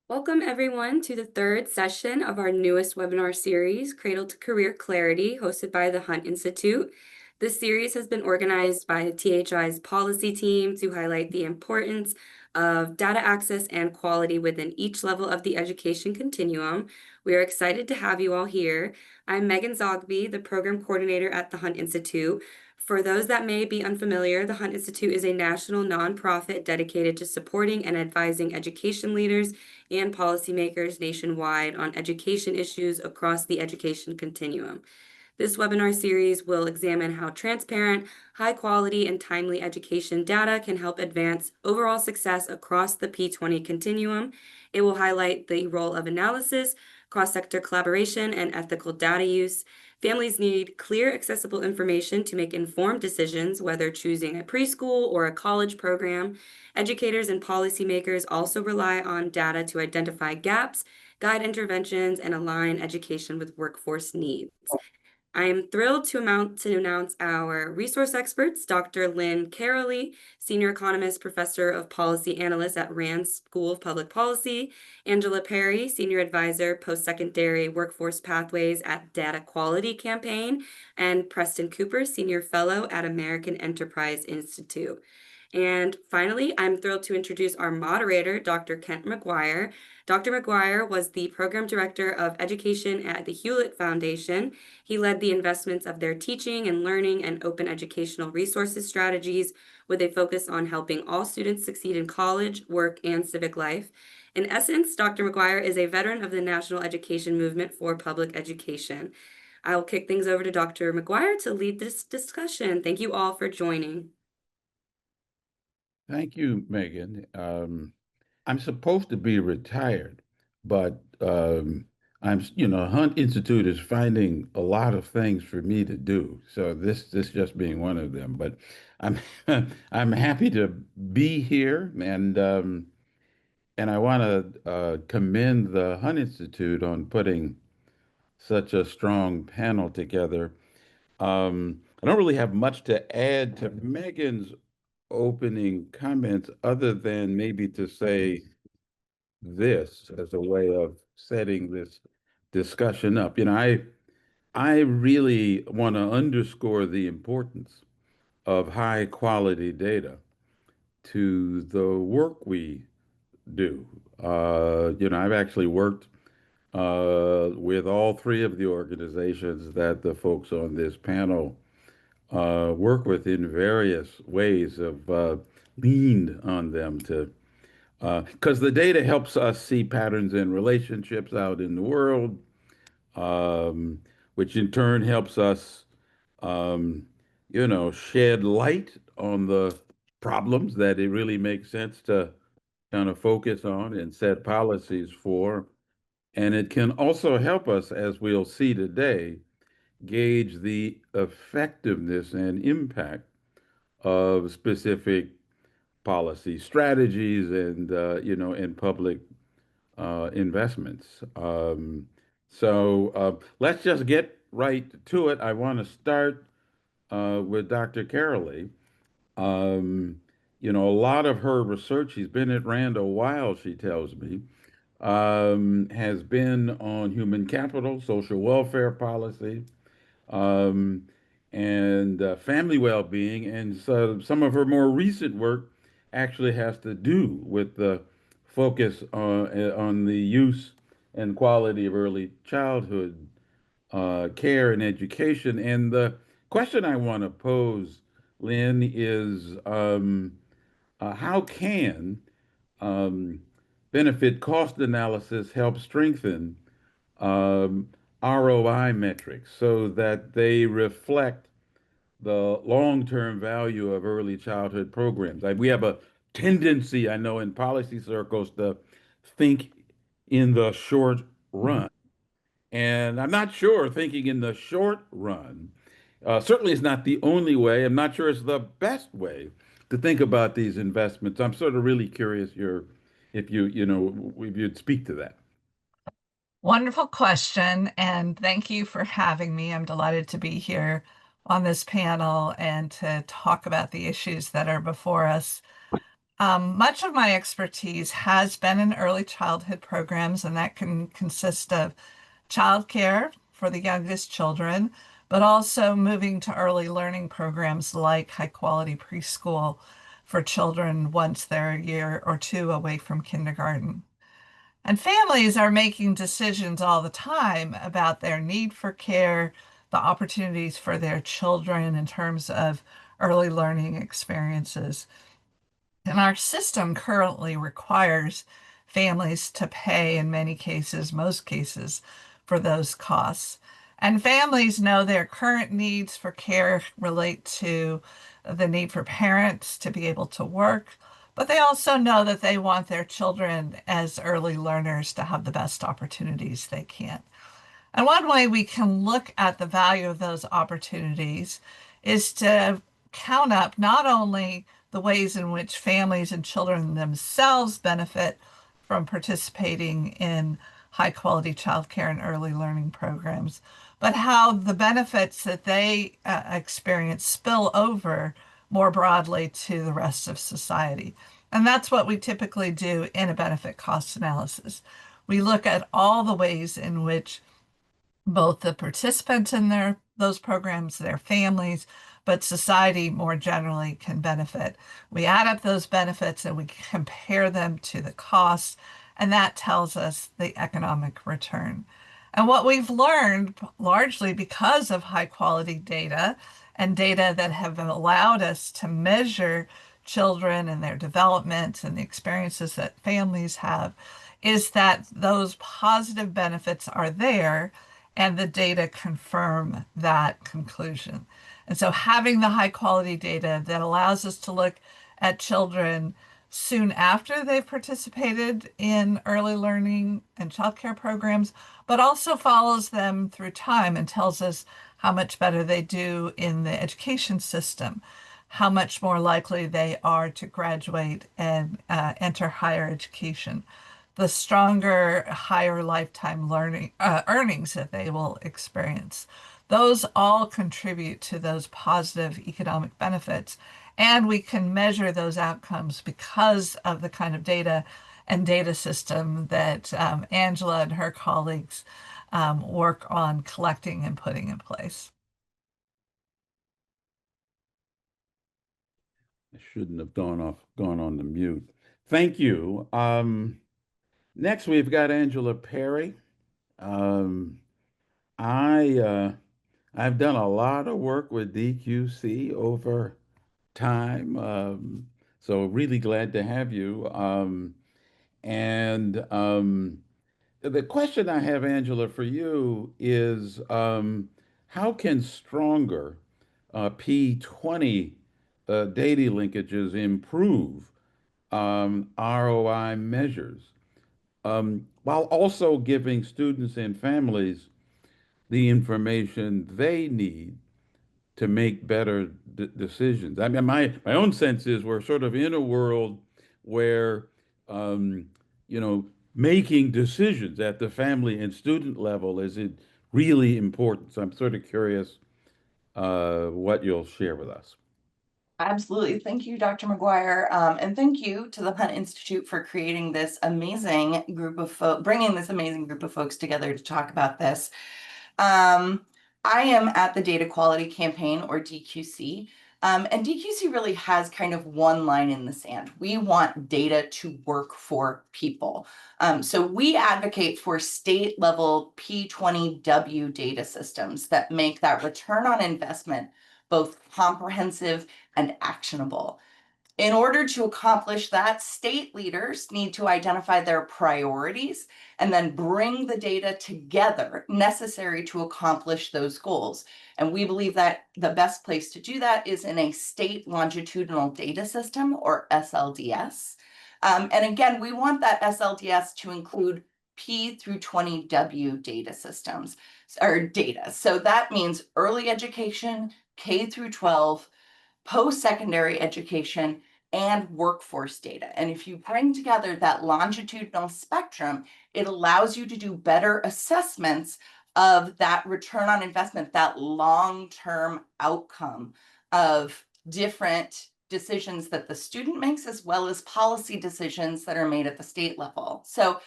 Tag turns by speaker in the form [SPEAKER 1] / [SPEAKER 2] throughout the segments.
[SPEAKER 1] Welcome everyone to the third session of our newest webinar series, Cradle to Career Clarity, hosted by the Hunt Institute. This series has been organized by THI's policy team to highlight the importance of data access and quality within each level of the education continuum. We are excited to have you all here. I'm Megan Zogby, the program coordinator at the Hunt Institute. For those that may be unfamiliar, the Hunt Institute is a national nonprofit dedicated to supporting and advising education leaders and policymakers nationwide on education issues across the education continuum. This webinar series will examine how transparent, high quality, and timely education data can help advance overall success across the P20 continuum. It will highlight the role of analysis, cross-sector collaboration, and ethical data use. Families need clear, accessible information to make informed decisions, whether choosing a preschool or a college program. Educators and policymakers also rely on data to identify gaps, guide interventions, and align education with workforce needs. I am thrilled to announce our resource experts, Dr. Lynn Caroli, Senior Economist, Professor of Policy Analyst at Rand School of Public Policy, Angela Perry, Senior Advisor, Postsecondary Workforce Pathways at Data Quality Campaign, and Preston Cooper, Senior Fellow at American Enterprise Institute. And finally, I'm thrilled to introduce our moderator, Dr. Kent McGuire. Dr. McGuire was the Program Director of Education at the Hewlett Foundation. He led the investments of their teaching and learning and open educational resources strategies with a focus on helping all students succeed in college, work, and civic life. In essence, Dr. McGuire is a veteran of the national education movement for public education. I will kick things over to Dr. McGuire to lead this discussion. Thank you all for joining.
[SPEAKER 2] Thank you, Megan. I'm supposed to be retired, but Hunt Institute is finding a lot of things for me to do. So this just being one of them. But I'm I'm happy to be here, and I want to commend the Hunt Institute on putting such a strong panel together. I don't really have much to add to Megan's opening comments other than maybe to say this as a way of setting this discussion up. I really want to underscore the importance of high quality data to the work we do. I've actually worked with all three of the organizations that the folks on this panel work with in various ways, have leaned on them to, because the data helps us see patterns in relationships out in the world, which in turn helps us, shed light on the problems that it really makes sense to kind of focus on and set policies for. And it can also help us, as we'll see today, gauge the effectiveness and impact of specific policy strategies and public investments. Let's just get right to it. I want to start with Dr. Carolee. A lot of her research, she's been at Rand a while, she tells me, has been on human capital, social welfare policy, um, and family well-being. And so some of her more recent work actually has to do with the focus on the use and quality of early childhood care and education. And the question I want to pose, Lynn, is how can um, benefit cost analysis help strengthen um, ROI metrics so that they reflect the long-term value of early childhood programs? Like, we have a tendency, I know, in policy circles to think in the short run. And I'm not sure thinking in the short run certainly is not the only way. I'm not sure it's the best way to think about these investments. I'm sort of really curious if you'd speak to that.
[SPEAKER 3] Wonderful question, and thank you for having me. I'm delighted to be here on this panel and to talk about the issues that are before us. Much of my expertise has been in early childhood programs, and that can consist of childcare for the youngest children, but also moving to early learning programs like high quality preschool for children once they're a year or two away from kindergarten. And families are making decisions all the time about their need for care, the opportunities for their children in terms of early learning experiences. And our system currently requires families to pay, in many cases, most cases, for those costs. And families know their current needs for care relate to the need for parents to be able to work, but they also know that they want their children as early learners to have the best opportunities they can. And one way we can look at the value of those opportunities is to count up not only the ways in which families and children themselves benefit from participating in high quality childcare and early learning programs, but how the benefits that they experience spill over more broadly to the rest of society. And that's what we typically do in a benefit cost analysis. We look at all the ways in which both the participants in those programs, their families, but society more generally can benefit. We add up those benefits and we compare them to the costs, and that tells us the economic return. And what we've learned, largely because of high quality data and data that have allowed us to measure children and their development and the experiences that families have, is that those positive benefits are there and the data confirm that conclusion. And so having the high quality data that allows us to look at children soon after they've participated in early learning and childcare programs, but also follows them through time and tells us how much better they do in the education system, how much more likely they are to graduate and enter higher education, the stronger, higher lifetime learning earnings that they will experience. Those all contribute to those positive economic benefits. And we can measure those outcomes because of the kind of data and data system that Angela and her colleagues work on collecting and putting in place.
[SPEAKER 2] I shouldn't have gone on the mute. Thank you. Next, we've got Angela Perry. Um, I've done a lot of work with DQC over time, so really glad to have you. And the question I have, Angela, for you is how can stronger P20 data linkages improve ROI measures while also giving students and families the information they need to make better decisions? I mean, my own sense is we're sort of in a world where, um, you know, making decisions at the family and student level is it really important. So I'm sort of curious what you'll share with us.
[SPEAKER 4] Absolutely. Thank you, Dr. McGuire. And thank you to the Hunt Institute for creating this amazing group of folks, bringing this amazing group of folks together to talk about this. I am at the Data Quality Campaign, or DQC. And DQC really has kind of one line in the sand. We want data to work for people. So we advocate for state level P20W data systems that make that return on investment both comprehensive and actionable. In order to accomplish that, state leaders need to identify their priorities and then bring the data together necessary to accomplish those goals. And we believe that the best place to do that is in a state longitudinal data system, or SLDS. And again, we want that SLDS to include P through 20W data systems or data. So that means early education, K through 12, post-secondary education, and workforce data. And if you bring together that longitudinal spectrum, it allows you to do better assessments of that return on investment, that long-term outcome of different decisions that the student makes, as well as policy decisions that are made at the state level. So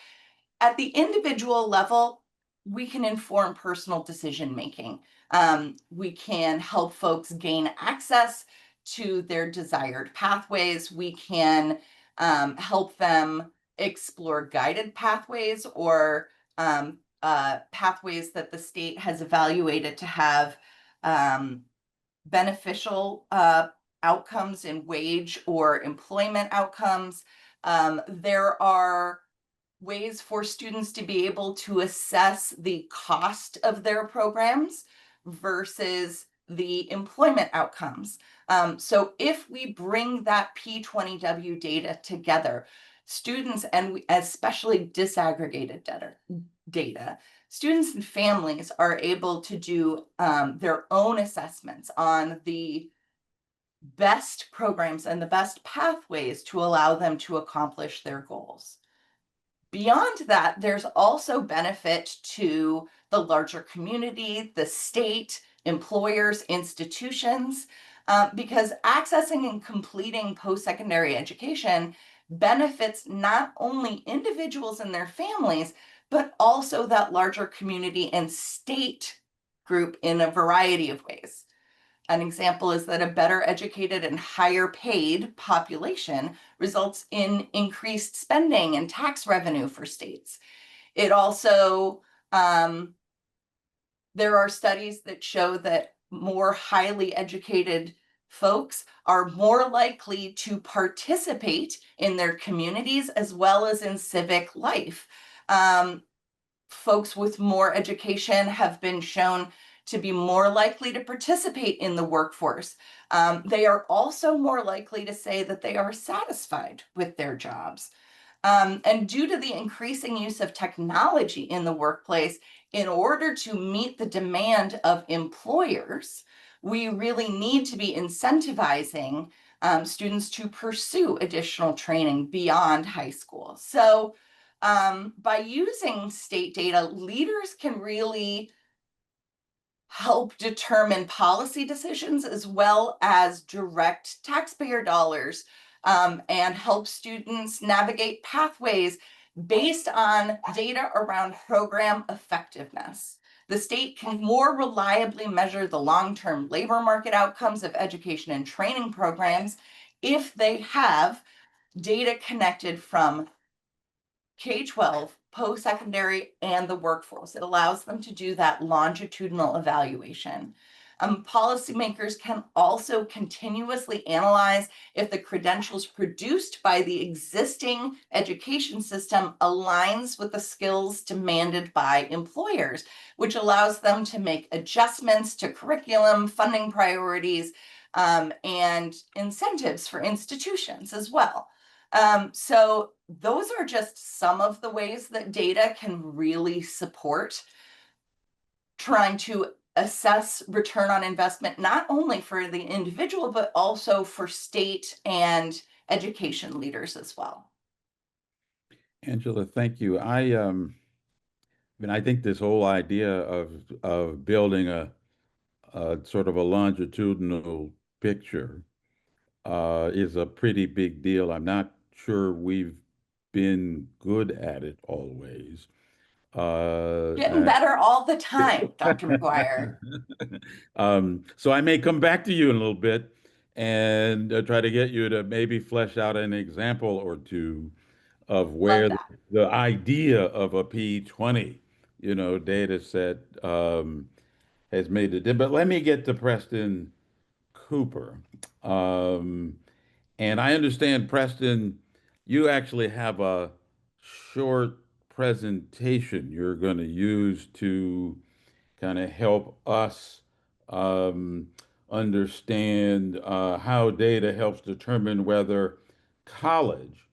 [SPEAKER 4] at the individual level, we can inform personal decision making. We can help folks gain access to their desired pathways. We can help them explore guided pathways or pathways that the state has evaluated to have beneficial outcomes in wage or employment outcomes. There are ways for students to be able to assess the cost of their programs versus the employment outcomes. So if we bring that P20W data together, students, and especially disaggregated data, students and families are able to do their own assessments on the best programs and the best pathways to allow them to accomplish their goals. Beyond that, there's also benefit to the larger community, the state, employers, institutions, because accessing and completing post-secondary education benefits not only individuals and their families, but also that larger community and state group in a variety of ways. An example is that a better educated and higher paid population results in increased spending and tax revenue for states. It also, there are studies that show that more highly educated folks are more likely to participate in their communities as well as in civic life. Folks with more education have been shown to be more likely to participate in the workforce. They are also more likely to say that they are satisfied with their jobs. And due to the increasing use of technology in the workplace, in order to meet the demand of employers, we really need to be incentivizing students to pursue additional training beyond high school. So by using state data, leaders can really help determine policy decisions as well as direct taxpayer dollars and help students navigate pathways based on data around program effectiveness. The state can more reliably measure the long-term labor market outcomes of education and training programs if they have data connected from K-12, post-secondary, and the workforce. It allows them to do that longitudinal evaluation. Policymakers can also continuously analyze if the credentials produced by the existing education system aligns with the skills demanded by employers, which allows them to make adjustments to curriculum, funding priorities, and incentives for institutions as well. So those are just some of the ways that data can really support trying to assess return on investment, not only for the individual, but also for state and education leaders as well.
[SPEAKER 2] Angela, thank you. I think this whole idea of building a sort of a longitudinal picture is a pretty big deal. I'm not sure we've been good at it always.
[SPEAKER 4] Getting better all the time, Dr. McGuire.
[SPEAKER 2] So I may come back to you in a little bit and try to get you to maybe flesh out an example or two of
[SPEAKER 4] Love
[SPEAKER 2] where
[SPEAKER 4] that.
[SPEAKER 2] the idea of a P20, data set has made it. But let me get to Preston Cooper. And I understand, Preston, you actually have a short presentation you're going to use to kind of help us um, understand how data helps determine whether college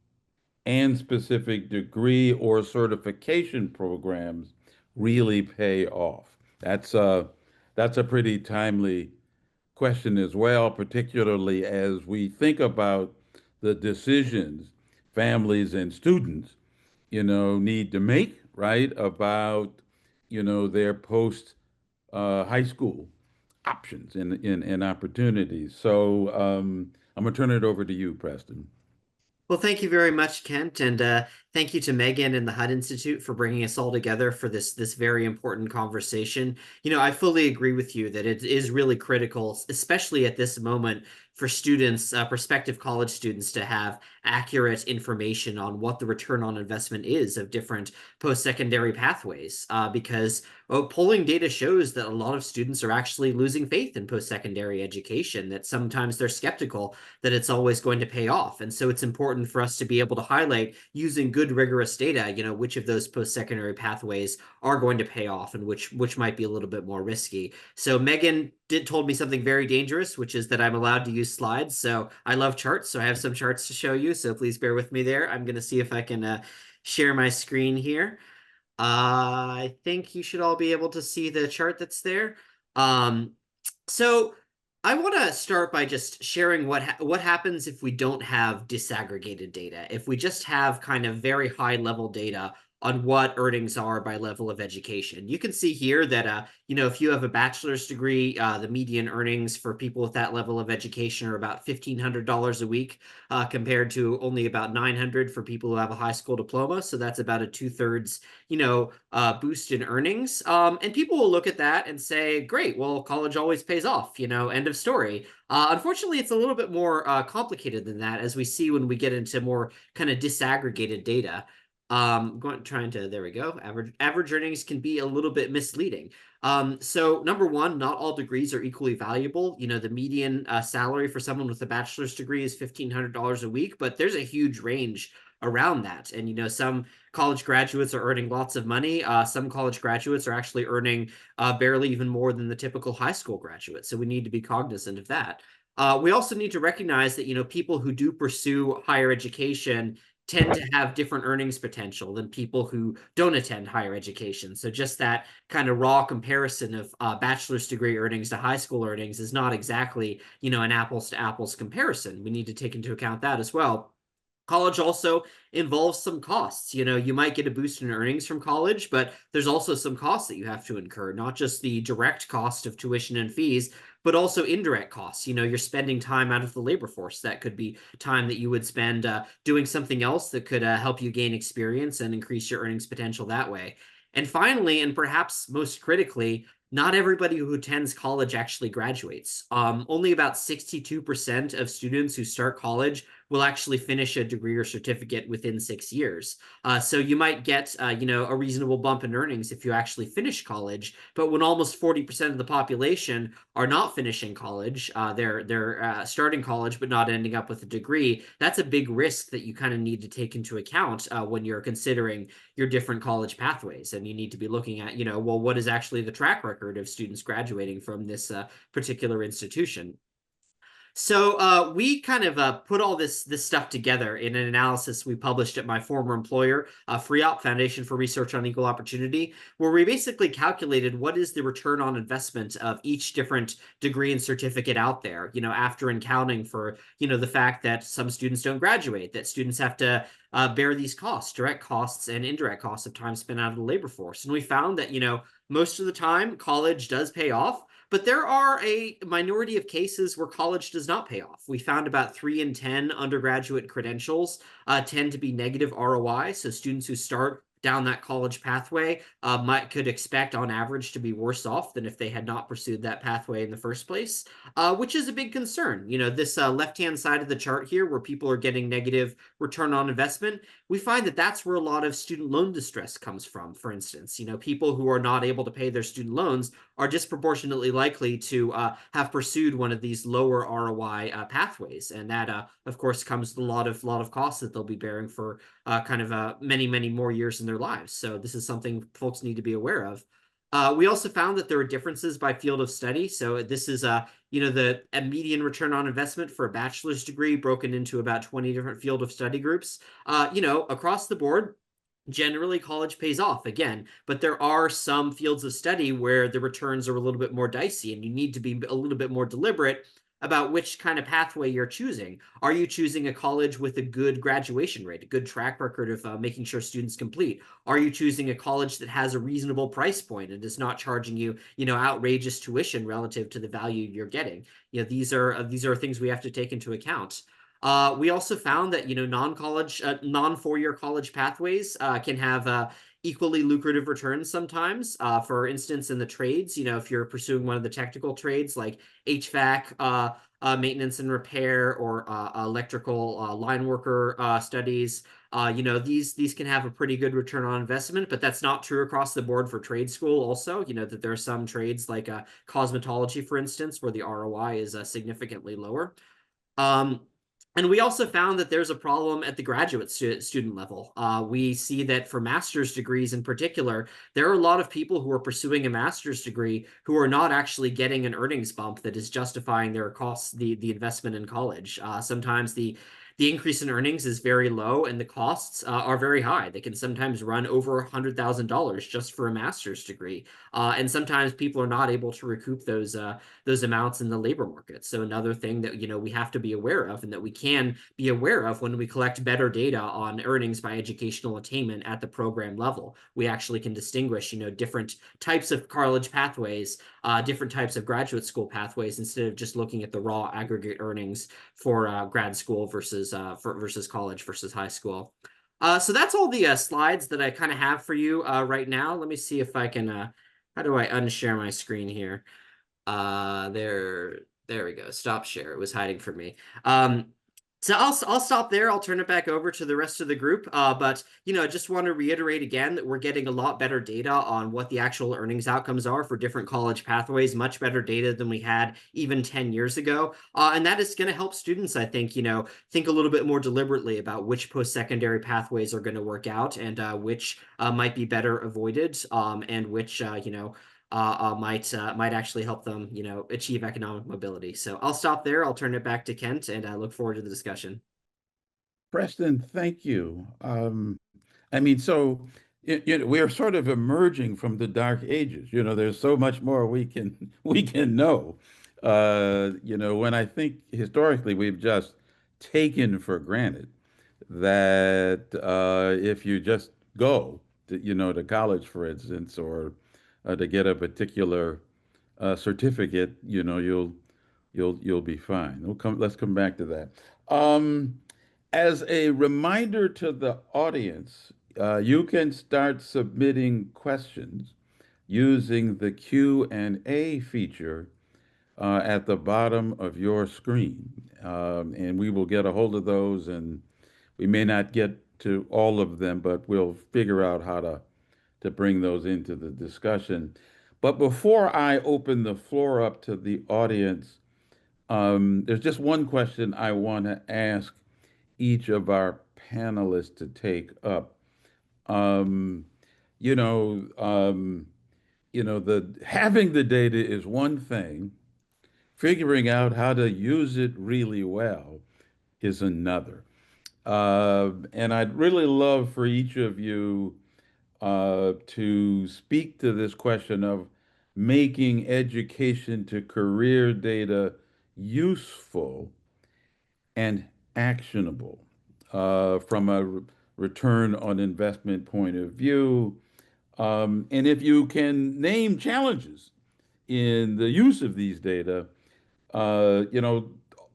[SPEAKER 2] and specific degree or certification programs really pay off. That's a pretty timely question as well, particularly as we think about the decisions families and students, need to make, right, about, their post high school options and opportunities. So I'm going to turn it over to you, Preston.
[SPEAKER 5] Well, thank you very much, Kent, and thank you to Megan and the HUD Institute for bringing us all together for this very important conversation. I fully agree with you that it is really critical, especially at this moment, for students, prospective college students, to have accurate information on what the return on investment is of different post-secondary pathways, because polling data shows that a lot of students are actually losing faith in post-secondary education, that sometimes they're skeptical that it's always going to pay off. And so it's important for us to be able to highlight, using good, rigorous data, which of those post-secondary pathways are going to pay off and which might be a little bit more risky. So Megan told me something very dangerous, which is that I'm allowed to use slides. So I love charts, so I have some charts to show you. So please bear with me there. I'm going to see if I can share my screen here. I think you should all be able to see the chart that's there. So I want to start by just sharing what happens if we don't have disaggregated data, if we just have kind of very high level data on what earnings are by level of education. You can see here that, if you have a bachelor's degree, the median earnings for people with that level of education are about $1,500 a week, compared to only about $900 for people who have a high school diploma. So that's about a 2/3, boost in earnings. And people will look at that and say, great, well, college always pays off, end of story. Unfortunately, it's a little bit more complicated than that, as we see when we get into more kind of disaggregated data. There we go. Average earnings can be a little bit misleading. So number one, not all degrees are equally valuable. The median salary for someone with a bachelor's degree is $1,500 a week, but there's a huge range around that. And, some college graduates are earning lots of money. Some college graduates are actually earning barely even more than the typical high school graduate. So we need to be cognizant of that. We also need to recognize that, people who do pursue higher education tend to have different earnings potential than people who don't attend higher education. So just that kind of raw comparison of bachelor's degree earnings to high school earnings is not exactly, an apples to apples comparison. We need to take into account that as well. College also involves some costs. You might get a boost in earnings from college, but there's also some costs that you have to incur, not just the direct cost of tuition and fees, but also indirect costs. You're spending time out of the labor force. That could be time that you would spend doing something else that could help you gain experience and increase your earnings potential that way. And finally, and perhaps most critically, not everybody who attends college actually graduates. Only about 62% of students who start college will actually finish a degree or certificate within 6 years. So you might get, a reasonable bump in earnings if you actually finish college. But when almost 40% of the population are not finishing college, they're starting college but not ending up with a degree, that's a big risk that you kind of need to take into account when you're considering your different college pathways. And you need to be looking at, well, what is actually the track record of students graduating from this particular institution? So we kind of put all this stuff together in an analysis we published at my former employer, FreeOp, Foundation for Research on Equal Opportunity, where we basically calculated what is the return on investment of each different degree and certificate out there, after accounting for, the fact that some students don't graduate, that students have to bear these costs, direct costs and indirect costs of time spent out of the labor force. And we found that, most of the time college does pay off, but there are a minority of cases where college does not pay off. We found about 3 in 10 undergraduate credentials tend to be negative ROI. So students who start down that college pathway could expect on average to be worse off than if they had not pursued that pathway in the first place, which is a big concern. This left-hand side of the chart here, where people are getting negative return on investment, we find that that's where a lot of student loan distress comes from. For instance, people who are not able to pay their student loans are disproportionately likely to have pursued one of these lower ROI pathways. And that, of course, comes with a lot of costs that they'll be bearing for many, many more years in their lives. So this is something folks need to be aware of. We also found that there are differences by field of study. So this is, the median return on investment for a bachelor's degree broken into about 20 different field of study groups. Across the board, generally college pays off again, but there are some fields of study where the returns are a little bit more dicey, and you need to be a little bit more deliberate about which kind of pathway you're choosing. Are you choosing a college with a good graduation rate, a good track record of making sure students complete? Are you choosing a college that has a reasonable price point and is not charging you, outrageous tuition relative to the value you're getting? These are things we have to take into account. We also found that non-college, non-four-year college pathways can have equally lucrative returns sometimes. For instance, in the trades, if you're pursuing one of the technical trades like HVAC, maintenance and repair, or electrical line worker studies, these can have a pretty good return on investment, but that's not true across the board for trade school also. That there are some trades like cosmetology, for instance, where the ROI is significantly lower. And we also found that there's a problem at the graduate student level. We see that for master's degrees in particular, there are a lot of people who are pursuing a master's degree who are not actually getting an earnings bump that is justifying their costs, the investment in college. Sometimes the increase in earnings is very low and the costs are very high. They can sometimes run over $100,000 just for a master's degree. And sometimes people are not able to recoup those amounts in the labor market. So another thing that we have to be aware of, and that we can be aware of when we collect better data on earnings by educational attainment at the program level, we actually can distinguish different types of college pathways, different types of graduate school pathways, instead of just looking at the raw aggregate earnings for grad school versus college versus high school. So that's all the slides that I kind of have for you right now. Let me see if I can. How do I unshare my screen here? There we go. Stop share. It was hiding from me. So I'll stop there. I'll turn it back over to the rest of the group. But I just want to reiterate again that we're getting a lot better data on what the actual earnings outcomes are for different college pathways, much better data than we had even 10 years ago. And that is going to help students, I think, think a little bit more deliberately about which post-secondary pathways are going to work out, and which might be better avoided, and which might actually help them, achieve economic mobility. So I'll stop there. I'll turn it back to Kent, and I look forward to the discussion.
[SPEAKER 2] Preston, thank you. I mean, so we are sort of emerging from the dark ages. There's so much more we can know. When I think historically we've just taken for granted that if you just go to college, for instance, or to get a particular certificate, you'll be fine. Let's come back to that. As a reminder to the audience, you can start submitting questions using the Q&A feature at the bottom of your screen. And we will get a hold of those, and we may not get to all of them, but we'll figure out how to bring those into the discussion. But before I open the floor up to the audience, there's just one question I want to ask each of our panelists to take up. Um, you know, um, the having the data is one thing. Figuring out how to use it really well is another. And I'd really love for each of you to speak to this question of making education to career data useful and actionable from a return on investment point of view. And if you can name challenges in the use of these data,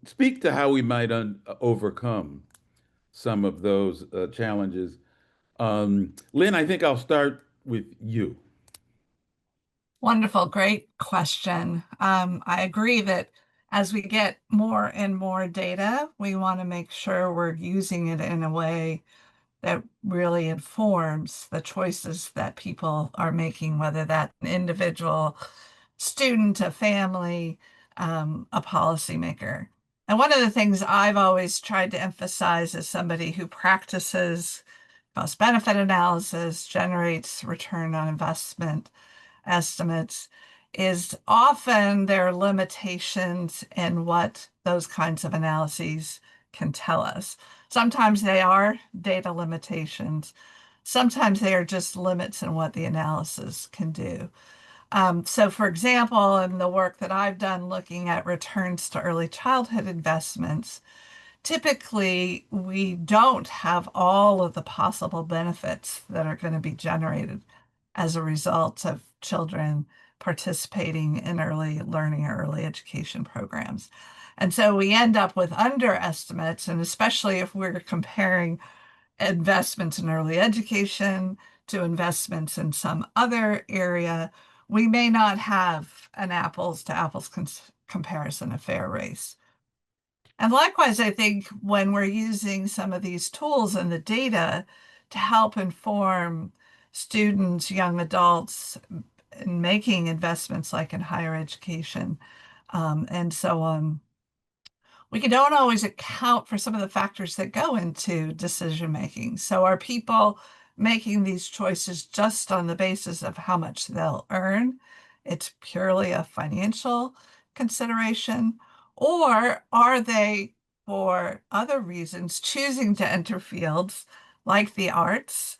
[SPEAKER 2] speak to how we might overcome some of those challenges. Lynn, I think I'll start with you.
[SPEAKER 3] Wonderful, great question. I agree that as we get more and more data, we want to make sure we're using it in a way that really informs the choices that people are making, whether that's an individual, student, a family, a policymaker. And one of the things I've always tried to emphasize as somebody who practices cost-benefit analysis, generates return on investment estimates, is often there are limitations in what those kinds of analyses can tell us. Sometimes they are data limitations. Sometimes they are just limits in what the analysis can do. So for example, in the work that I've done looking at returns to early childhood investments, typically we don't have all of the possible benefits that are going to be generated as a result of children participating in early learning or early education programs. And so we end up with underestimates, and especially if we're comparing investments in early education to investments in some other area, we may not have an apples to apples comparison, a fair race. And likewise, I think when we're using some of these tools and the data to help inform students, young adults in making investments like in higher education, and so on, we don't always account for some of the factors that go into decision making. So are people making these choices just on the basis of how much they'll earn? It's purely a financial consideration. Or are they, for other reasons, choosing to enter fields like the arts,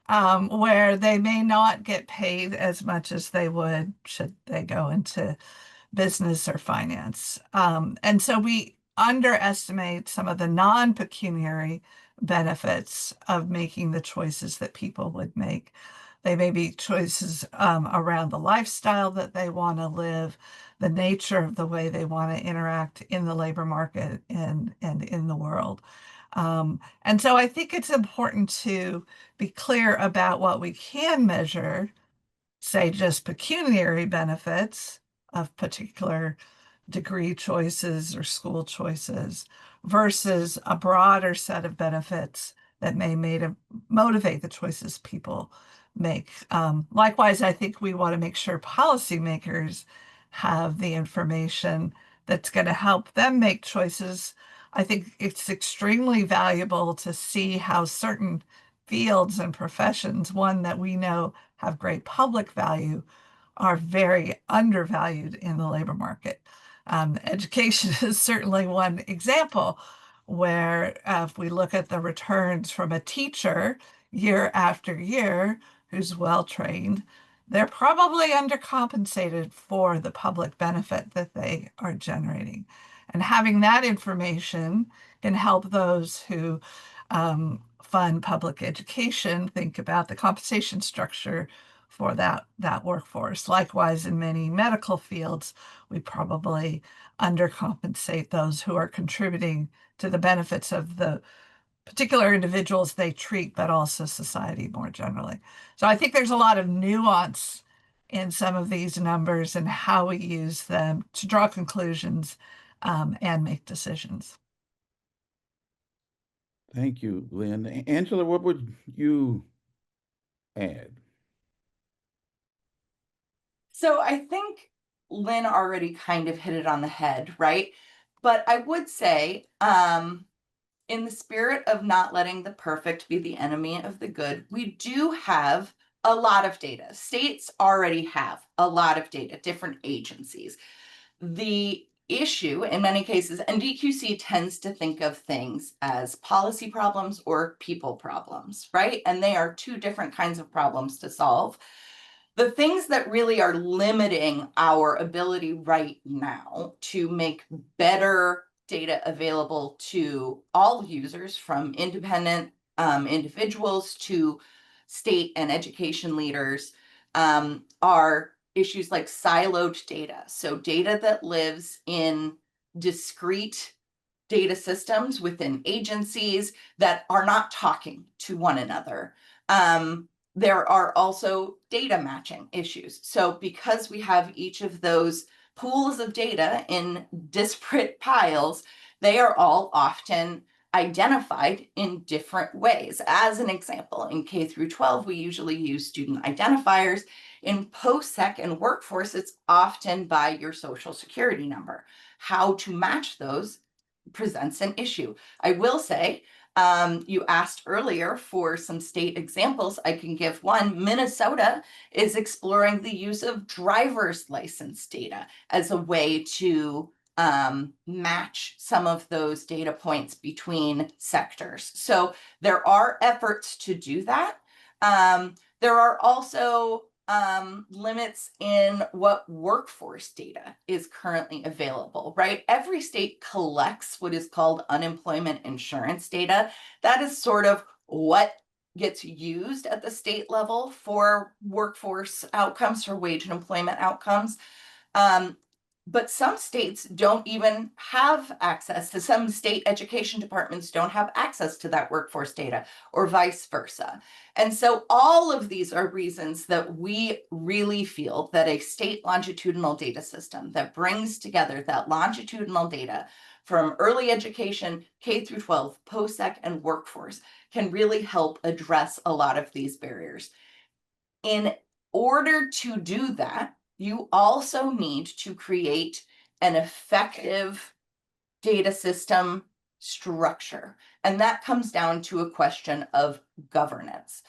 [SPEAKER 3] where they may not get paid as much as they would should they go into business or finance. And so we underestimate some of the non-pecuniary benefits of making the choices that people would make. They may be choices around the lifestyle that they want to live, the nature of the way they want to interact in the labor market and in the world. And so I think it's important to be clear about what we can measure, say just pecuniary benefits of particular degree choices or school choices versus a broader set of benefits that may motivate the choices people make. Likewise, I think we want to make sure policymakers have the information that's going to help them make choices. I think it's extremely valuable to see how certain fields and professions, one that we know have great public value, are very undervalued in the labor market. Education is certainly one example where if we look at the returns from a teacher year after year who's well trained, they're probably undercompensated for the public benefit that they are generating. And having that information can help those who fund public education think about the compensation structure for that workforce. Likewise, in many medical fields, we probably undercompensate those who are contributing to the benefits of the particular individuals they treat, but also society more generally. So I think there's a lot of nuance in some of these numbers and how we use them to draw conclusions and make decisions.
[SPEAKER 2] Thank you, Lynn. Angela, what would you add?
[SPEAKER 4] So I think Lynn already kind of hit it on the head, right? But I would say, in the spirit of not letting the perfect be the enemy of the good, we do have a lot of data. States already have a lot of data, different agencies. The issue in many cases, and DQC tends to think of things as policy problems or people problems, right? And they are two different kinds of problems to solve. The things that really are limiting our ability right now to make better data available to all users, from independent individuals to state and education leaders, are issues like siloed data. So data that lives in discrete data systems within agencies that are not talking to one another. There are also data matching issues. So because we have each of those pools of data in disparate piles, they are all often identified in different ways. As an example, in K through 12, we usually use student identifiers. In post-sec and workforce, it's often by your social security number. How to match those presents an issue. I will say, you asked earlier for some state examples. I can give one. Minnesota is exploring the use of driver's license data as a way to match some of those data points between sectors. So there are efforts to do that. There are also limits in what workforce data is currently available, right? Every state collects what is called unemployment insurance data. That is sort of what gets used at the state level for workforce outcomes, for wage and employment outcomes. But some states don't even have access to, some state education departments don't have access to that workforce data, or vice versa. And so all of these are reasons that we really feel that a state longitudinal data system that brings together that longitudinal data from early education, K through 12, post-sec, and workforce can really help address a lot of these barriers. In order to do that, you also need to create an effective data system structure. And that comes down to a question of governance.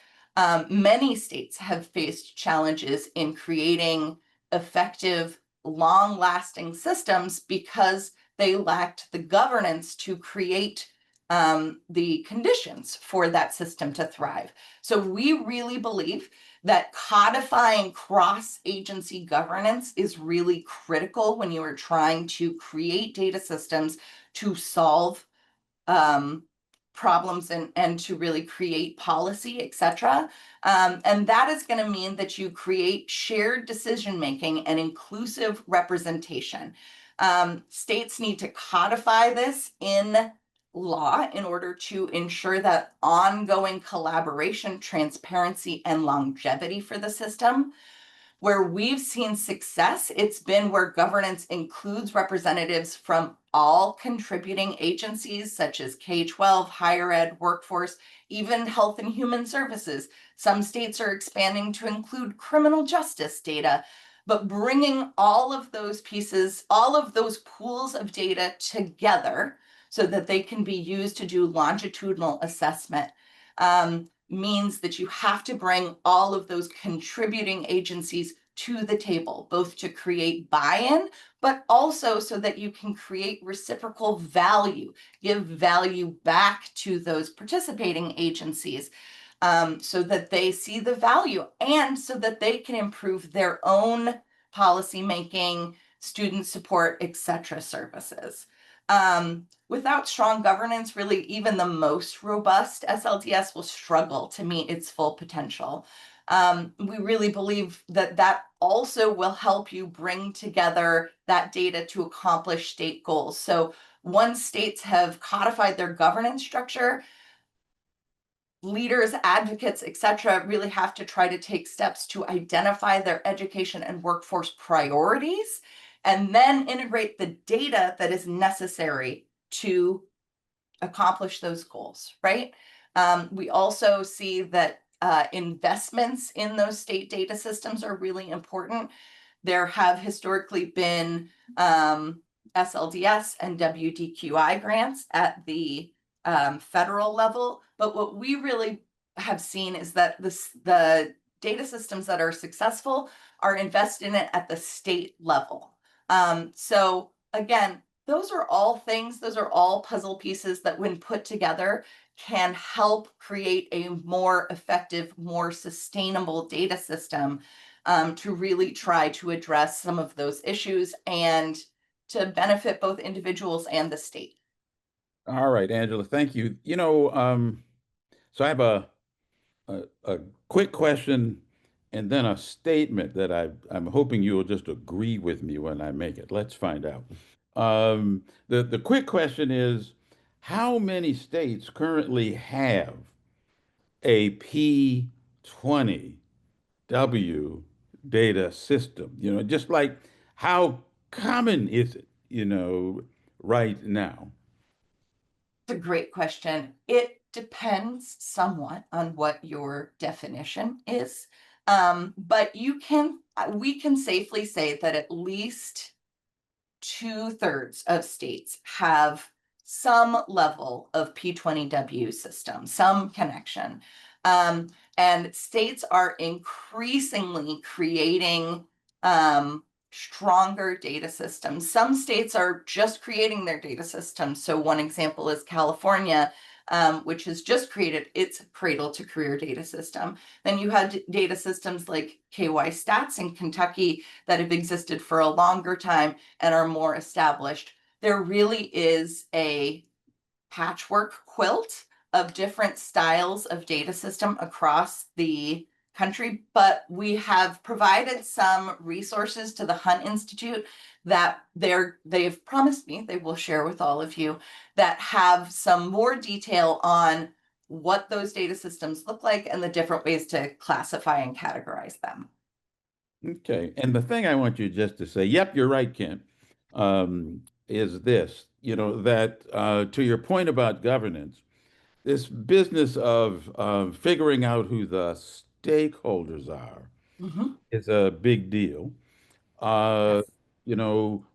[SPEAKER 4] Many states have faced challenges in creating effective, long-lasting systems because they lacked the governance to create the conditions for that system to thrive. So we really believe that codifying cross-agency governance is really critical when you are trying to create data systems to solve problems and to really create policy, etc. And that is going to mean that you create shared decision-making and inclusive representation. States need to codify this in law in order to ensure that ongoing collaboration, transparency, and longevity for the system. Where we've seen success, it's been where governance includes representatives from all contributing agencies such as K-12, higher ed, workforce, even health and human services. Some states are expanding to include criminal justice data, but bringing all of those pieces, all of those pools of data together so that they can be used to do longitudinal assessment means that you have to bring all of those contributing agencies to the table, both to create buy-in, but also so that you can create reciprocal value, give value back to those participating agencies so that they see the value and so that they can improve their own policymaking, student support, etc. services. Without strong governance, really even the most robust SLDS will struggle to meet its full potential. We really believe that that also will help you bring together that data to accomplish state goals. So once states have codified their governance structure, leaders, advocates, etc., really have to try to take steps to identify their education and workforce priorities and then integrate the data that is necessary to accomplish those goals, right? We also see that investments in those state data systems are really important. There have historically been SLDS and WDQI grants at the federal level, but what we really have seen is that the data systems that are successful are invested in it at the state level. So again, those are all things, those are all puzzle pieces that when put together can help create a more effective, more sustainable data system to really try to address some of those issues and to benefit both individuals and the state.
[SPEAKER 2] All right, Angela, thank you. So I have a quick question and then a statement that I'm hoping you will just agree with me when I make it. Let's find out. The quick question is, how many states currently have a P20W data system? Just like how common is it, right now?
[SPEAKER 4] It's a great question. It depends somewhat on what your definition is. But we can safely say that at least 2/3 of states have some level of P20W system, some connection. And states are increasingly creating stronger data systems. Some states are just creating their data systems. So one example is California which has just created its Cradle to Career data system. Then you had data systems like KY Stats in Kentucky that have existed for a longer time and are more established. There really is a patchwork quilt of different styles of data system across the country, but we have provided some resources to the Hunt Institute that they've promised me they will share with all of you that have some more detail on what those data systems look like and the different ways to classify and categorize them.
[SPEAKER 2] Okay, and the thing I want you just to say, yep, you're right, Kent, is this, that to your point about governance, this business of figuring out who the stakeholders are
[SPEAKER 4] Mhm.
[SPEAKER 2] is a big deal. Uh,
[SPEAKER 4] Yes.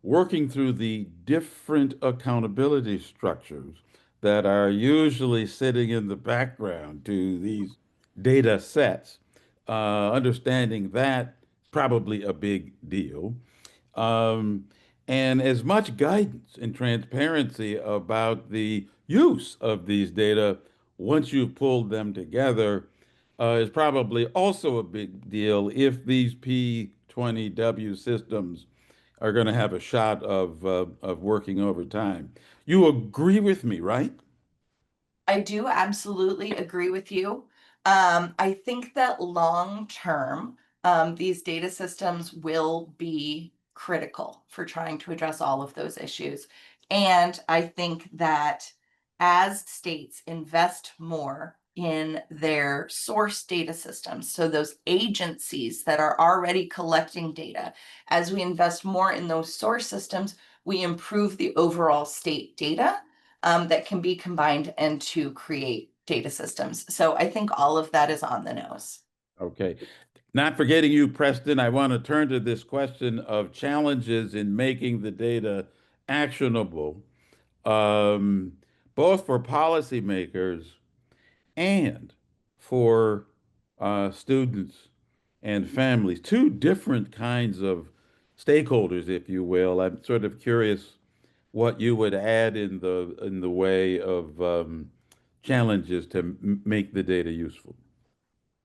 [SPEAKER 2] Working through the different accountability structures that are usually sitting in the background to these data sets, understanding that probably a big deal. Um, and as much guidance and transparency about the use of these data once you've pulled them together is probably also a big deal if these P20W systems are going to have a shot of working over time. You agree with me, right?
[SPEAKER 4] I do absolutely agree with you. I think that long term, these data systems will be critical for trying to address all of those issues. And I think that as states invest more in their source data systems, so those agencies that are already collecting data, as we invest more in those source systems, we improve the overall state data that can be combined and to create data systems. So I think all of that is on the nose.
[SPEAKER 2] Okay. Not forgetting you, Preston, I want to turn to this question of challenges in making the data actionable, um, both for policymakers and for students and families. Two different kinds of stakeholders, if you will. I'm sort of curious what you would add in the way of challenges to make the data useful.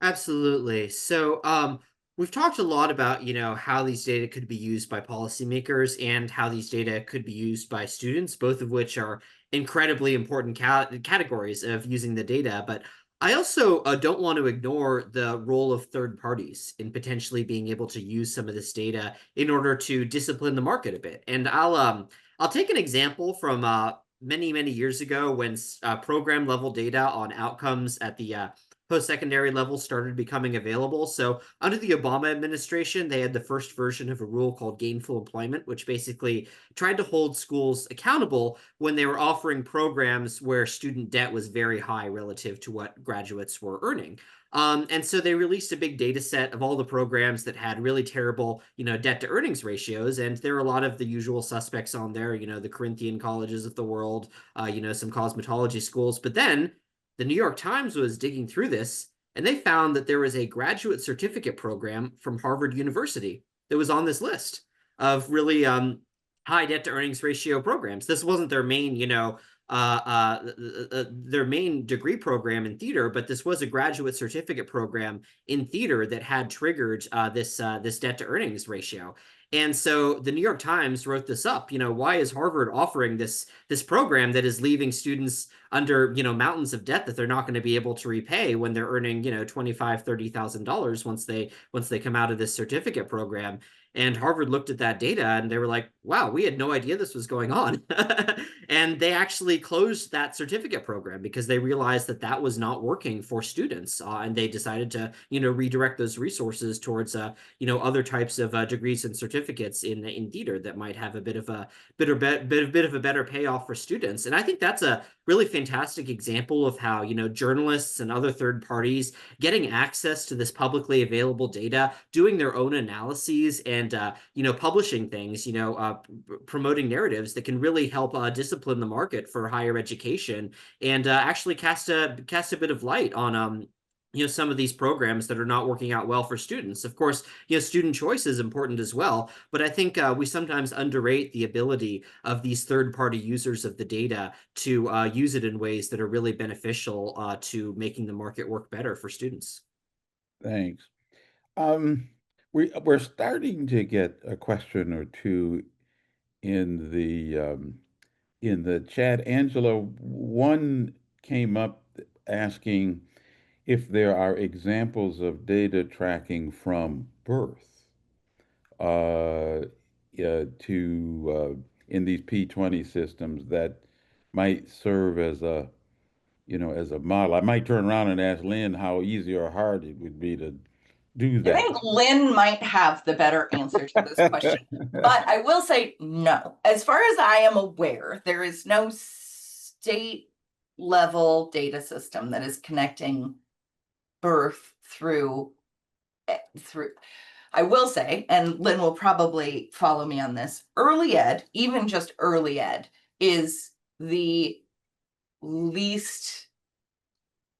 [SPEAKER 5] Absolutely. So, we've talked a lot about, how these data could be used by policymakers and how these data could be used by students, both of which are incredibly important categories of using the data. But I also don't want to ignore the role of third parties in potentially being able to use some of this data in order to discipline the market a bit. And I'll take an example from many years ago when program level data on outcomes at the post-secondary level started becoming available. So under the Obama administration, they had the first version of a rule called gainful employment, which basically tried to hold schools accountable when they were offering programs where student debt was very high relative to what graduates were earning. And so they released a big data set of all the programs that had really terrible, debt to earnings ratios. And there are a lot of the usual suspects on there, the Corinthian colleges of the world, some cosmetology schools. But then the New York Times was digging through this, and they found that there was a graduate certificate program from Harvard University that was on this list of really high debt to earnings ratio programs. This wasn't their main, their main degree program in theater, but this was a graduate certificate program in theater that had triggered this debt to earnings ratio. And so the New York Times wrote this up. Why is Harvard offering this program that is leaving students under mountains of debt that they're not going to be able to repay when they're earning $25,000-$30,000 once they come out of this certificate program? And Harvard looked at that data and they were like, wow, we had no idea this was going on. And they actually closed that certificate program because they realized that that was not working for students. And they decided to, redirect those resources towards, other types of degrees and certificates in theater that might have a bit of a better payoff for students. And I think that's a really fantastic example of how, journalists and other third parties getting access to this publicly available data, doing their own analyses and, publishing things, promoting narratives that can really help discipline the market for higher education and actually cast a bit of light on, some of these programs that are not working out well for students. Of course, student choice is important as well, but I think we sometimes underrate the ability of these third-party users of the data to use it in ways that are really beneficial to making the market work better for students.
[SPEAKER 2] Thanks. Um, we're starting to get a question or two in the chat. Angela, one came up asking if there are examples of data tracking from birth in these P20 systems that might serve as a model. I might turn around and ask Lynn how easy or hard it would be to do
[SPEAKER 4] I
[SPEAKER 2] that.
[SPEAKER 4] think Lynn might have the better answer to this question, but I will say no. As far as I am aware, there is no state level data system that is connecting birth through. I will say, and Lynn will probably follow me on this, early ed, even just early ed, is the least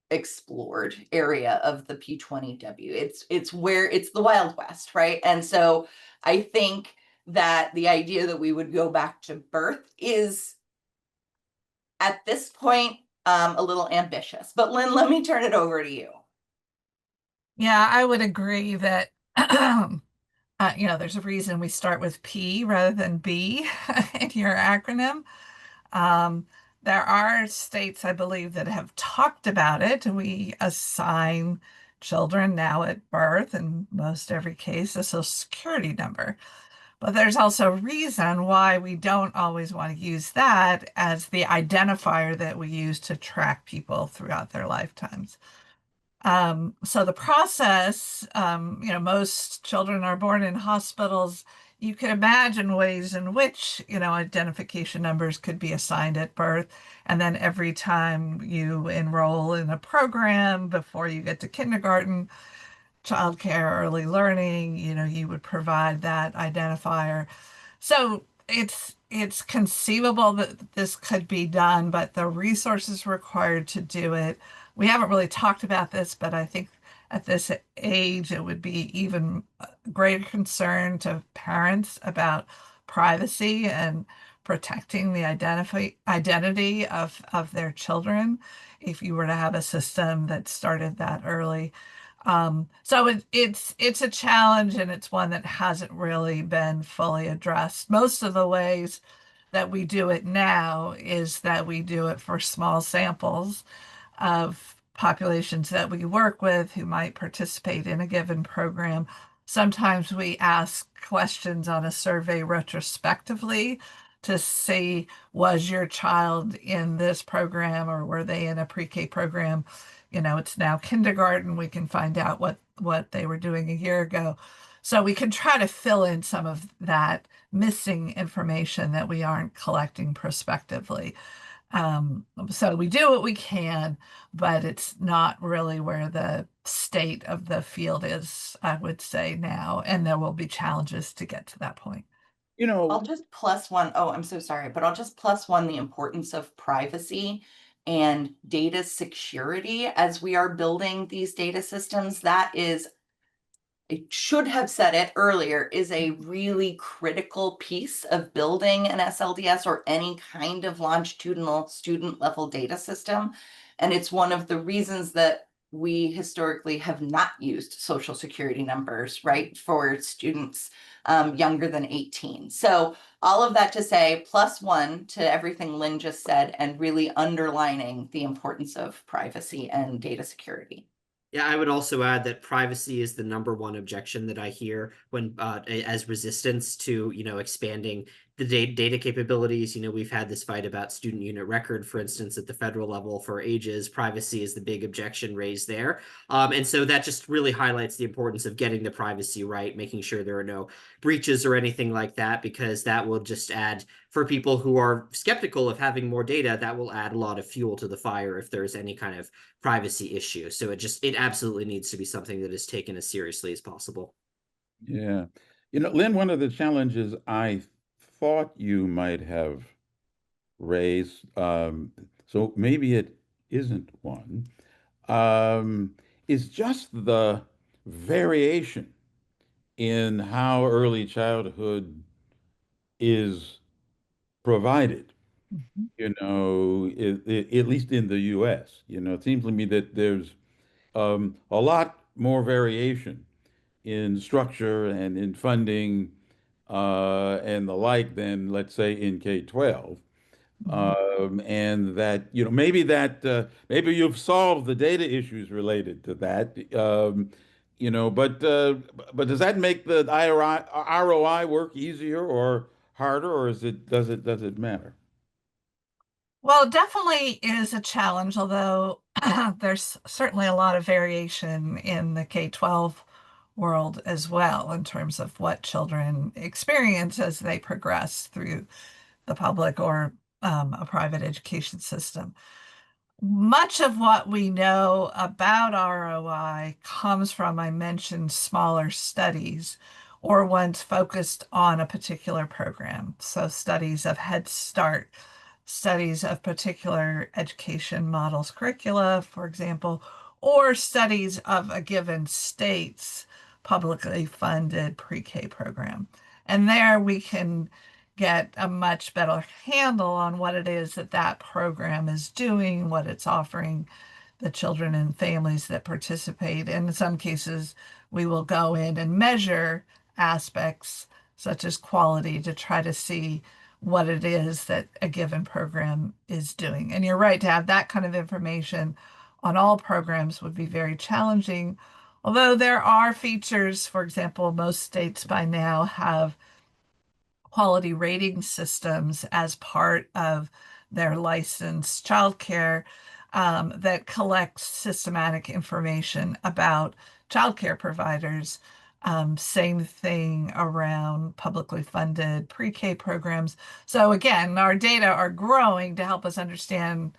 [SPEAKER 4] explored area of the P20W. It's where it's the Wild West, right? And so I think that the idea that we would go back to birth is at this point a little ambitious. But Lynn, let me turn it over to you.
[SPEAKER 3] Yeah, I would agree that there's a reason we start with P rather than B in your acronym. Um, there are states, I believe, that have talked about it. We assign children now at birth, in most every case, a social security number. But there's also a reason why we don't always want to use that as the identifier that we use to track people throughout their lifetimes. So the process, most children are born in hospitals. You can imagine ways in which, identification numbers could be assigned at birth. And then every time you enroll in a program before you get to kindergarten, childcare, early learning, you would provide that identifier. So it's conceivable that this could be done, but the resources required to do it, we haven't really talked about this, but I think at this age it would be even greater concern to parents about privacy and protecting the identity of their children if you were to have a system that started that early. So it's a challenge, and it's one that hasn't really been fully addressed. Most of the ways that we do it now is that we do it for small samples of populations that we work with who might participate in a given program. Sometimes we ask questions on a survey retrospectively to see, was your child in this program or were they in a pre-K program? It's now kindergarten. We can find out what they were doing a year ago. So we can try to fill in some of that missing information that we aren't collecting prospectively. So we do what we can, but it's not really where the state of the field is, I would say now, and there will be challenges to get to that point.
[SPEAKER 4] I'll just plus one. Oh, I'm so sorry, but I'll just plus one the importance of privacy and data security as we are building these data systems. That is, I should have said it earlier, is a really critical piece of building an SLDS or any kind of longitudinal student level data system. And it's one of the reasons that we historically have not used social security numbers, right, for students younger than 18. So all of that to say, plus one to everything Lynn just said, and really underlining the importance of privacy and data security.
[SPEAKER 5] Yeah, I would also add that privacy is the number one objection that I hear when as resistance to, expanding the data capabilities. We've had this fight about student unit record, for instance, at the federal level for ages. Privacy is the big objection raised there. And so that just really highlights the importance of getting the privacy right, making sure there are no breaches or anything like that, because that will just add, for people who are skeptical of having more data, that will add a lot of fuel to the fire if there's any kind of privacy issue. So it absolutely needs to be something that is taken as seriously as possible.
[SPEAKER 2] Yeah. Lynn, one of the challenges I thought you might have raised, so maybe it isn't one, is just the variation in how early childhood is provided,
[SPEAKER 3] Mhm.
[SPEAKER 2] at least in the US. It seems to me that there's a lot more variation in structure and in funding and the like than, let's say, in K-12.
[SPEAKER 3] Mhm.
[SPEAKER 2] And that, maybe you've solved the data issues related to that. But does that make the ROI work easier or harder, or does it matter?
[SPEAKER 3] Well, it definitely is a challenge, although there's certainly a lot of variation in the K-12 world as well in terms of what children experience as they progress through the public or a private education system. Much of what we know about ROI comes from, I mentioned, smaller studies or ones focused on a particular program. So studies of Head Start, studies of particular education models, curricula, for example, or studies of a given state's publicly funded pre-K program. And there we can get a much better handle on what it is that that program is doing, what it's offering the children and families that participate. And in some cases, we will go in and measure aspects such as quality to try to see what it is that a given program is doing. And you're right, to have that kind of information on all programs would be very challenging. Although there are features, for example, most states by now have quality rating systems as part of their licensed childcare that collects systematic information about childcare providers. Same thing around publicly funded pre-K programs. So again, our data are growing to help us understand,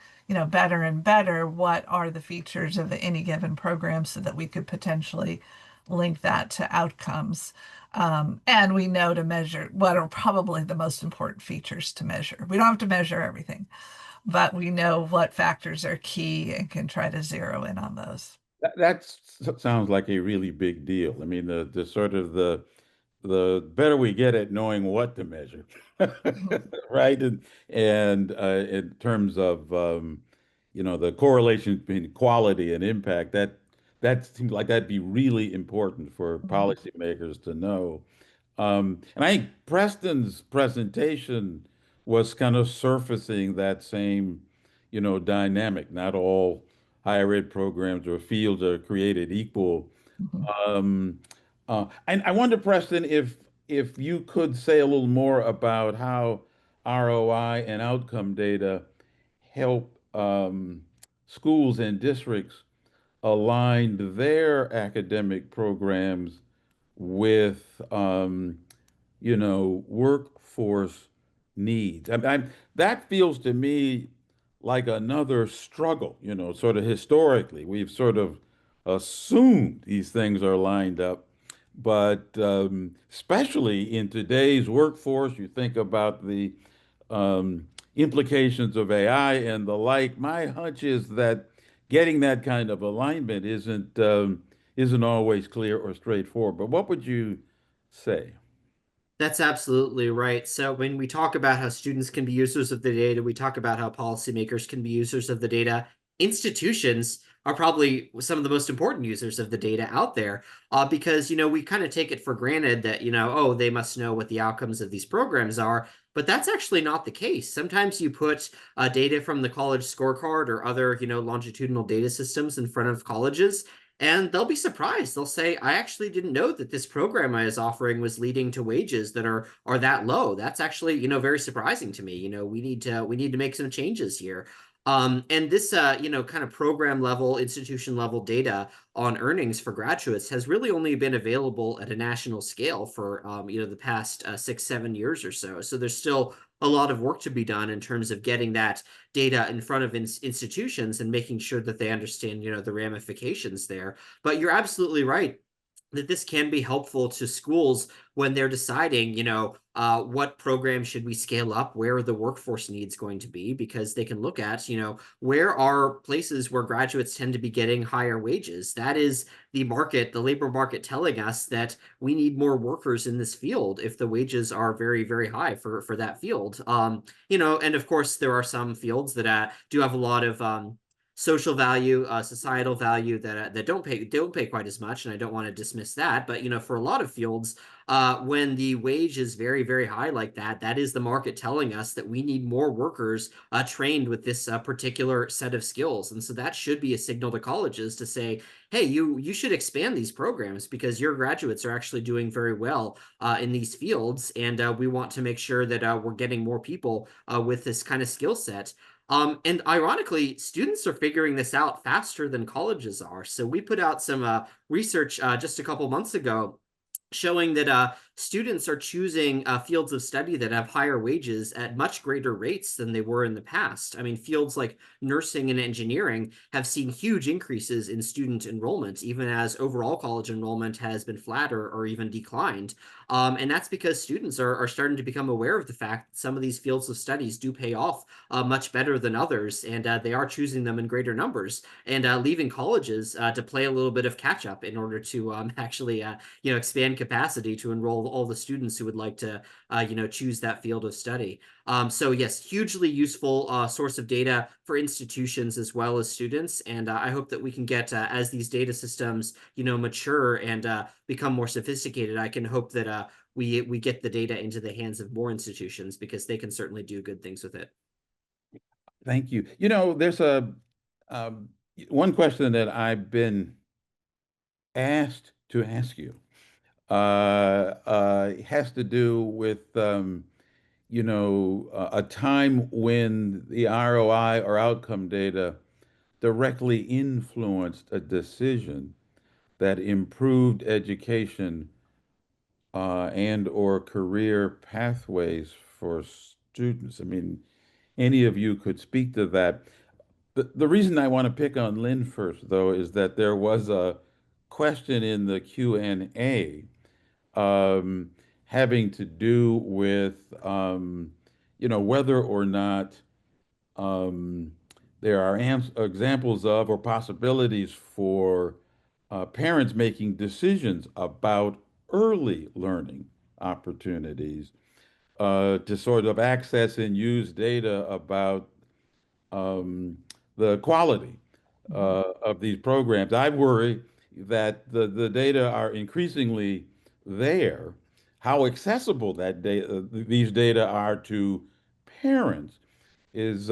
[SPEAKER 3] better and better what are the features of any given program so that we could potentially link that to outcomes. And we know to measure what are probably the most important features to measure. We don't have to measure everything, but we know what factors are key and can try to zero in on those.
[SPEAKER 2] That sounds like a really big deal. I mean, the sort of the better we get at knowing what to measure,
[SPEAKER 3] Mhm.
[SPEAKER 2] right? And in terms of the correlation between quality and impact, that seems like that'd be really important for
[SPEAKER 3] Mhm.
[SPEAKER 2] policymakers to know. And I think Preston's presentation was kind of surfacing that same, dynamic. Not all higher ed programs or fields are created equal.
[SPEAKER 3] Mhm.
[SPEAKER 2] Um, and I wonder, Preston, if you could say a little more about how ROI and outcome data help schools and districts align their academic programs with workforce needs. That feels to me like another struggle, sort of historically. We've sort of assumed these things are lined up, but especially in today's workforce, you think about the implications of AI and the like. My hunch is that getting that kind of alignment isn't always clear or straightforward. But what would you say?
[SPEAKER 5] That's absolutely right. So when we talk about how students can be users of the data, we talk about how policymakers can be users of the data. Institutions are probably some of the most important users of the data out there, because we kind of take it for granted that oh, they must know what the outcomes of these programs are, but that's actually not the case. Sometimes you put data from the college scorecard or other longitudinal data systems in front of colleges, and they'll be surprised. They'll say, I actually didn't know that this program I was offering was leading to wages that are that low. That's actually, very surprising to me. We need to make some changes here. And this kind of program level, institution level data on earnings for graduates has really only been available at a national scale for the past 6, 7 years or so. So there's still a lot of work to be done in terms of getting that data in front of institutions and making sure that they understand the ramifications there. But you're absolutely right. that this can be helpful to schools when they're deciding, what program should we scale up, where are the workforce needs going to be, because they can look at, where are places where graduates tend to be getting higher wages. That is the market, the labor market telling us that we need more workers in this field if the wages are very, very high for that field. And of course there are some fields that do have a lot of social value, societal value that don't pay quite as much, and I don't want to dismiss that. But for a lot of fields, when the wage is very, very high like that, that is the market telling us that we need more workers trained with this particular set of skills, and so that should be a signal to colleges to say, hey, you should expand these programs because your graduates are actually doing very well in these fields, and we want to make sure that we're getting more people with this kind of skill set. And ironically, students are figuring this out faster than colleges are. So we put out some research just a couple months ago showing that students are choosing fields of study that have higher wages at much greater rates than they were in the past. I mean, fields like nursing and engineering have seen huge increases in student enrollment, even as overall college enrollment has been flatter or even declined. And that's because students are starting to become aware of the fact that some of these fields of studies do pay off much better than others, and they are choosing them in greater numbers and leaving colleges to play a little bit of catch up in order to actually expand capacity to enroll all the students who would like to choose that field of study. So yes, hugely useful source of data for institutions as well as students, and I hope that we can get as these data systems mature and become more sophisticated. I can hope that we get the data into the hands of more institutions because they can certainly do good things with it.
[SPEAKER 2] Thank you. There's one question that I've been asked to ask you. Has to do with a time when the ROI or outcome data directly influenced a decision that improved education and or career pathways for students. I mean, any of you could speak to that. The reason I want to pick on Lynn first, though, is that there was a question in the Q&A um, having to do with whether or not um, there are examples of or possibilities for parents making decisions about early learning opportunities to sort of access and use data about the quality of these programs. I worry that the data are increasingly there. How accessible that data, these data are to parents is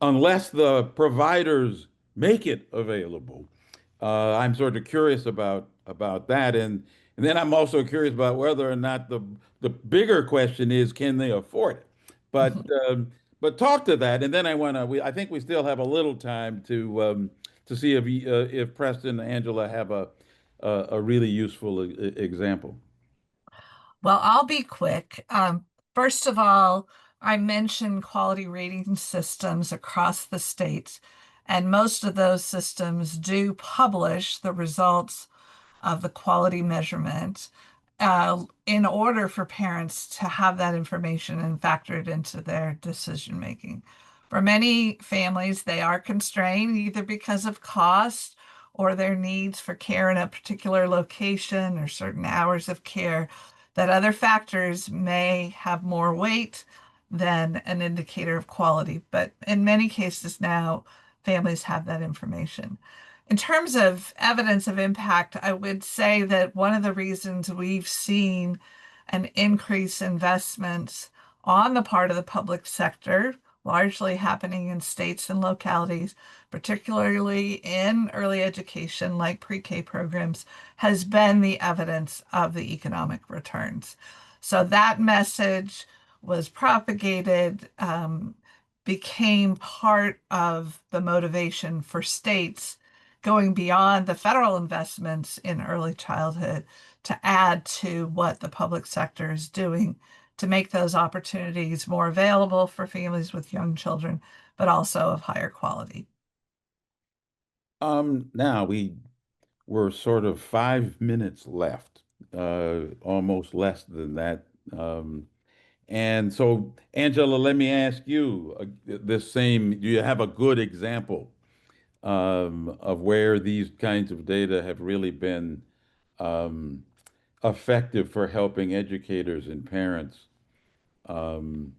[SPEAKER 2] unless the providers make it available. I'm sort of curious about that, and then I'm also curious about whether or not the bigger question is, can they afford it? But but talk to that, and then I think we still have a little time to see if Preston and Angela have a really useful example.
[SPEAKER 3] Well, I'll be quick. First of all, I mentioned quality rating systems across the states, and most of those systems do publish the results of the quality measurement in order for parents to have that information and factor it into their decision making. For many families, they are constrained either because of cost or their needs for care in a particular location or certain hours of care, that other factors may have more weight than an indicator of quality. But in many cases now, families have that information. In terms of evidence of impact, I would say that one of the reasons we've seen an increase in investments on the part of the public sector, largely happening in states and localities, particularly in early education like pre-K programs, has been the evidence of the economic returns. So that message was propagated, became part of the motivation for states going beyond the federal investments in early childhood to add to what the public sector is doing to make those opportunities more available for families with young children, but also of higher quality.
[SPEAKER 2] Now we're sort of 5 minutes left, almost less than that. And so, Angela, let me ask you this same, do you have a good example of where these kinds of data have really been um, effective for helping educators and parents, um,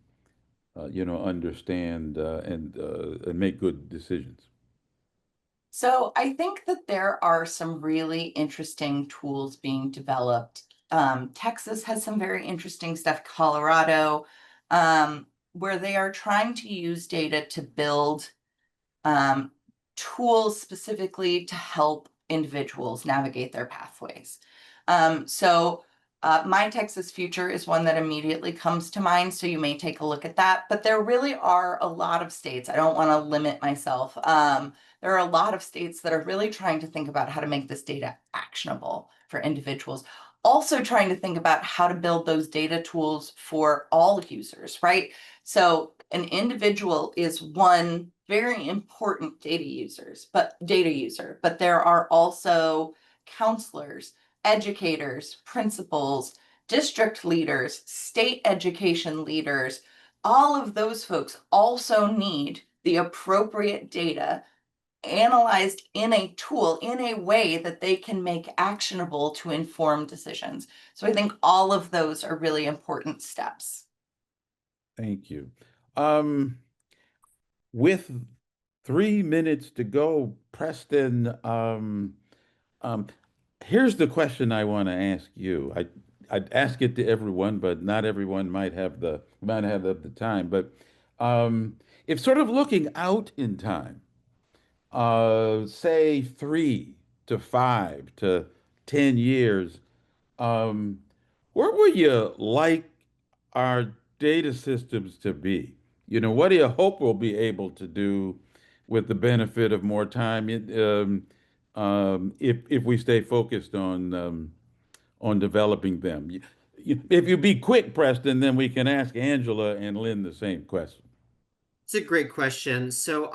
[SPEAKER 2] understand and make good decisions?
[SPEAKER 4] So I think that there are some really interesting tools being developed. Texas has some very interesting stuff, Colorado, where they are trying to use data to build um, tools specifically to help individuals navigate their pathways. My Texas Future is one that immediately comes to mind, so you may take a look at that. But there really are a lot of states. I don't want to limit myself. There are a lot of states that are really trying to think about how to make this data actionable for individuals. Also trying to think about how to build those data tools for all users, right? So an individual is one very important data user, but there are also counselors, educators, principals, district leaders, state education leaders. All of those folks also need the appropriate data analyzed in a tool in a way that they can make actionable to inform decisions. So I think all of those are really important steps.
[SPEAKER 2] Thank you. Um, with 3 minutes to go, Preston, um, here's the question I want to ask you. I'd ask it to everyone, but not everyone might have the time. But if sort of looking out in time, say 3 to 5 to 10 years, um, where would you like our data systems to be? What do you hope we'll be able to do with the benefit of more time, if we stay focused on developing them? If you be quick, Preston, then we can ask Angela and Lynn the same question.
[SPEAKER 5] It's a great question. So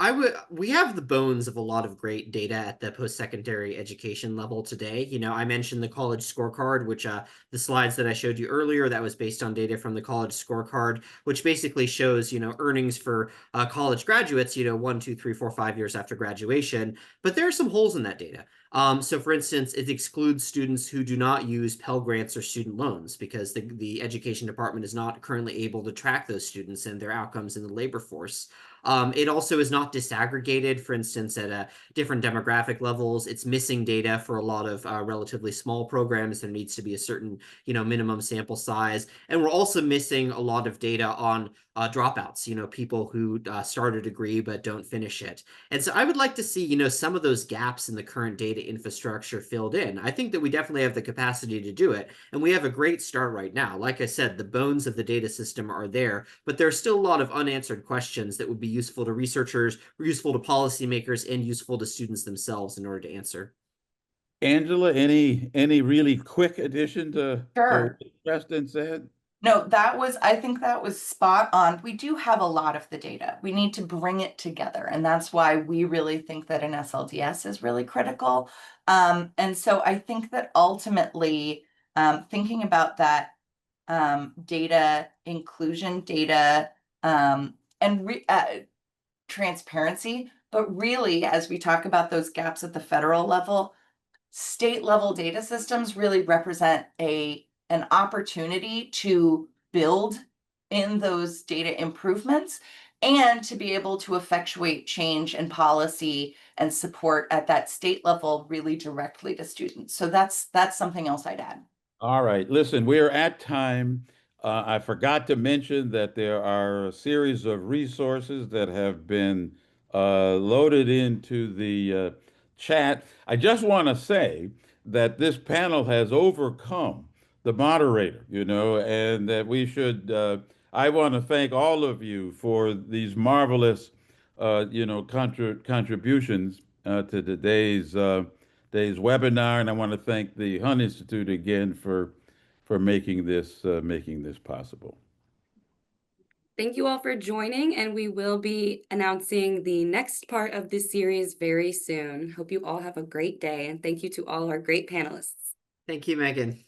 [SPEAKER 5] we have the bones of a lot of great data at the post-secondary education level today. I mentioned the college scorecard, which the slides that I showed you earlier, that was based on data from the college scorecard, which basically shows, earnings for college graduates, 1, 2, 3, 4, 5 years after graduation. But there are some holes in that data. So for instance, it excludes students who do not use Pell Grants or student loans because the education department is not currently able to track those students and their outcomes in the labor force. It also is not disaggregated, for instance, at different demographic levels. It's missing data for a lot of relatively small programs. There needs to be a certain, minimum sample size. And we're also missing a lot of data on dropouts, people who start a degree but don't finish it. And so I would like to see, some of those gaps in the current data infrastructure filled in. I think that we definitely have the capacity to do it. And we have a great start right now. Like I said, the bones of the data system are there, but there's still a lot of unanswered questions that would be useful to researchers, useful to policymakers, and useful to students themselves in order to answer.
[SPEAKER 2] Angela, any really quick addition to
[SPEAKER 4] Sure.
[SPEAKER 2] what Preston said?
[SPEAKER 4] No, I think that was spot on. We do have a lot of the data. We need to bring it together. And that's why we really think that an SLDS is really critical. And so I think that ultimately, thinking about that data inclusion, data and transparency, but really, as we talk about those gaps at the federal level, state level data systems really represent an opportunity to build in those data improvements and to be able to effectuate change and policy and support at that state level really directly to students. So that's something else I'd add.
[SPEAKER 2] All right, listen, we're at time. I forgot to mention that there are a series of resources that have been loaded into the chat. I just want to say that this panel has overcome the moderator, and that we should, I want to thank all of you for these marvelous, contributions to today's webinar, and I want to thank the Hunt Institute again for making this possible.
[SPEAKER 1] Thank you all for joining, and we will be announcing the next part of this series very soon. Hope you all have a great day, and thank you to all our great panelists.
[SPEAKER 5] Thank you, Megan.